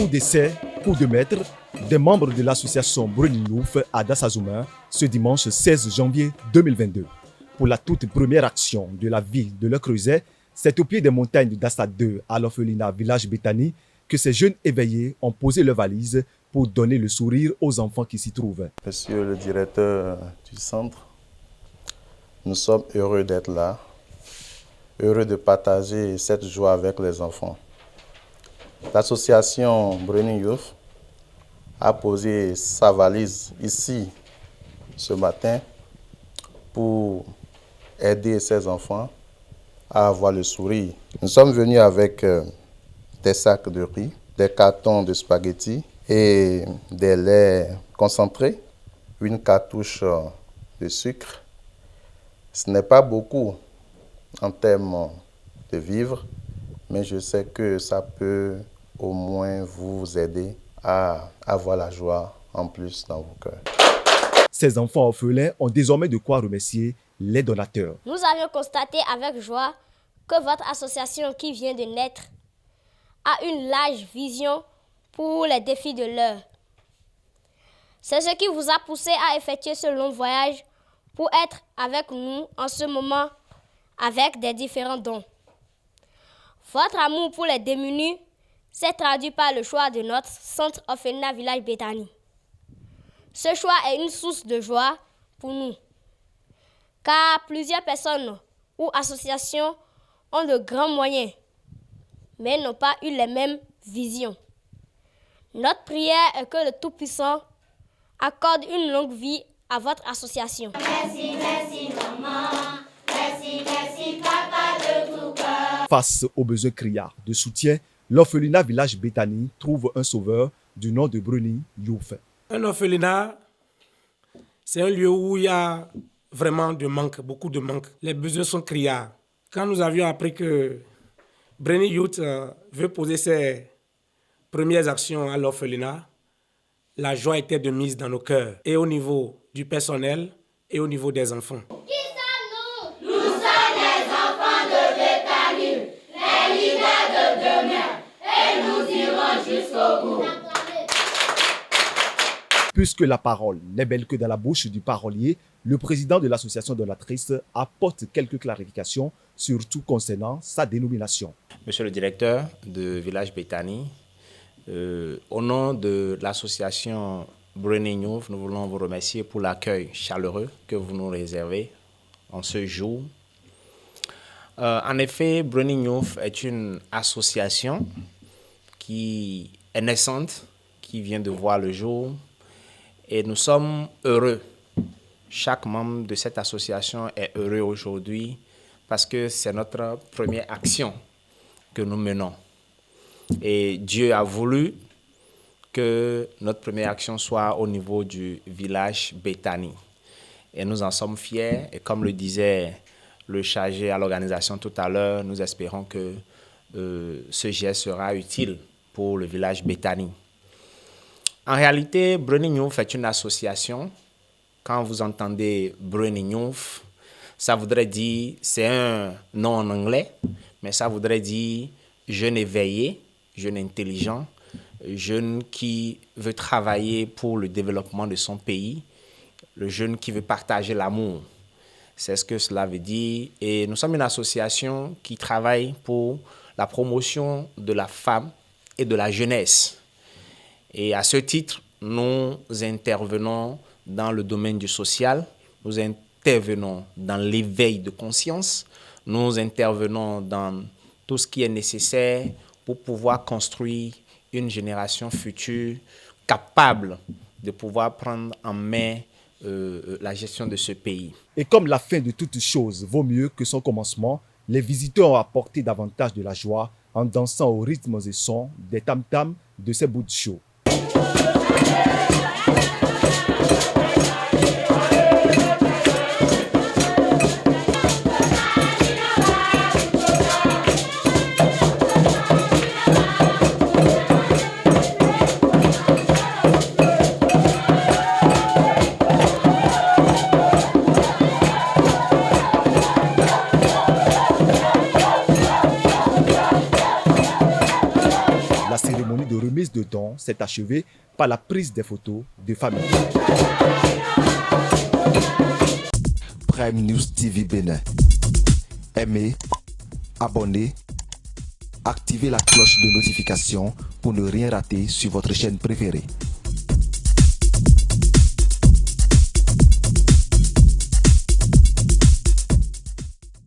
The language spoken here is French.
Coup d'essai, coup de maître, des membres de l'association Bruninouf à Dassazouma ce dimanche 16 janvier 2022. Pour la toute première action de la ville de Le Creuset, c'est au pied des montagnes de Dassa 2 à l'orphelinat village Béthanie que ces jeunes éveillés ont posé leurs valises pour donner le sourire aux enfants qui s'y trouvent. Monsieur le directeur du centre, nous sommes heureux d'être là, heureux de partager cette joie avec les enfants. L'association Bruni Youth a posé sa valise ici ce matin pour aider ces enfants à avoir le sourire. Nous sommes venus avec des sacs de riz, des cartons de spaghettis et des laits concentrés, une cartouche de sucre. Ce n'est pas beaucoup en termes de vivres, mais je sais que ça peut au moins vous aider à avoir la joie en plus dans vos cœurs. Ces enfants orphelins ont désormais de quoi remercier les donateurs. Nous avions constaté avec joie que votre association qui vient de naître a une large vision pour les défis de l'heure. C'est ce qui vous a poussé à effectuer ce long voyage pour être avec nous en ce moment avec des différents dons. Votre amour pour les démunis s'est traduit par le choix de notre centre orphelinat village Béthanie. Ce choix est une source de joie pour nous, car plusieurs personnes ou associations ont de grands moyens, mais n'ont pas eu les mêmes visions. Notre prière est que le Tout-Puissant accorde une longue vie à votre association. Merci, merci maman, merci papa de tout cœur. Face aux besoins criards de soutien, l'orphelinat village Béthanie trouve un sauveur du nom de Bruni Youth. Un orphelinat, c'est un lieu où il y a vraiment de manque, beaucoup de manque. Les besoins sont criards. Quand nous avions appris que Bruni Youth veut poser ses premières actions à l'orphelinat, la joie était de mise dans nos cœurs, et au niveau du personnel et au niveau des enfants. Qui sommes-nous? Nous sommes les enfants de Béthanie, les leaders de demain, et nous irons jusqu'au bout. Puisque la parole n'est belle que dans la bouche du parolier, le président de l'association donatrice apporte quelques clarifications, surtout concernant sa dénomination. Monsieur le directeur de Village Béthanie, au nom de l'association Bruni Youth, nous voulons vous remercier pour l'accueil chaleureux que vous nous réservez en ce jour. En effet, Bruni Youth est une association qui est naissante, qui vient de voir le jour, et nous sommes heureux. Chaque membre de cette association est heureux aujourd'hui parce que c'est notre première action que nous menons. Et Dieu a voulu que notre première action soit au niveau du village Béthanie. Et nous en sommes fiers. Et comme le disait le chargé à l'organisation tout à l'heure, nous espérons que ce geste sera utile pour le village Béthanie. En réalité, Bruni Youth est une association. Quand vous entendez Bruni Youth, ça voudrait dire, c'est un nom en anglais, mais ça voudrait dire jeune éveillé, jeune intelligent, jeune qui veut travailler pour le développement de son pays, le jeune qui veut partager l'amour. C'est ce que cela veut dire. Et nous sommes une association qui travaille pour la promotion de la femme et de la jeunesse. Et à ce titre, nous intervenons dans le domaine du social, nous intervenons dans l'éveil de conscience, nous intervenons dans tout ce qui est nécessaire pour pouvoir construire une génération future capable de pouvoir prendre en main la gestion de ce pays. Et comme la fin de toute chose vaut mieux que son commencement, les visiteurs ont apporté davantage de la joie en dansant aux rythmes et sons des tam-tams de ces bouts de show. de dons s'est achevée par la prise des photos de famille. Prime News TV Bénin. Aimez, abonnez, activez la cloche de notification pour ne rien rater sur votre chaîne préférée.